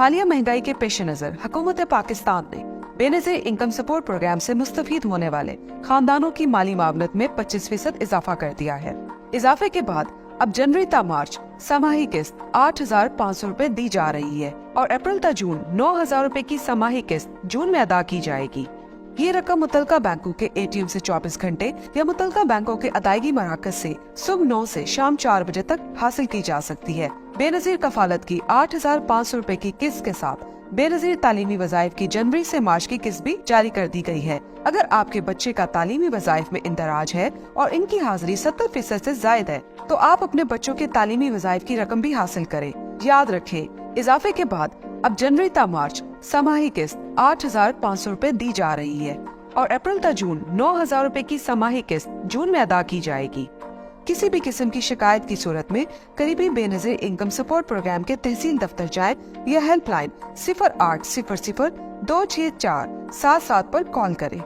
حالیہ مہنگائی کے پیش نظر حکومت پاکستان نے بے نظیر انکم سپورٹ پروگرام سے مستفید ہونے والے خاندانوں کی مالی معاونت میں 25% اضافہ کر دیا ہے۔ اضافے کے بعد اب جنوری تا مارچ سماہی قسط 8,500 روپے دی جا رہی ہے اور اپریل تا جون 9,000 روپے کی سماہی قسط جون میں ادا کی جائے گی۔ یہ رقم متعلقہ بینکوں کے ATM سے 24 گھنٹے یا متعلقہ بینکوں کے ادائیگی مراکز سے صبح 9 سے شام 4 بجے تک حاصل کی جا سکتی ہے۔ بے نظیر کفالت کی 8,500 روپے کی قسط کے ساتھ بے نظیر تعلیمی وظائف کی جنوری سے مارچ کی قسط بھی جاری کر دی گئی ہے۔ اگر آپ کے بچے کا تعلیمی وظائف میں اندراج ہے اور ان کی حاضری 70% سے زائد ہے تو آپ اپنے بچوں کے تعلیمی وظائف کی رقم بھی حاصل کریں۔ یاد رکھیں، اضافے کے بعد اب جنوری تا مارچ سماہی قسط 8,500 روپے دی جا رہی ہے اور اپریل تا جون 9,000 روپے کی سماہی قسط جون میں ادا کی جائے گی۔ کسی بھی قسم کی شکایت کی صورت میں قریبی بے نظیر انکم سپورٹ پروگرام کے تحصیل دفتر جائیں یا ہیلپ لائن 0800 264 77 پر کال کریں۔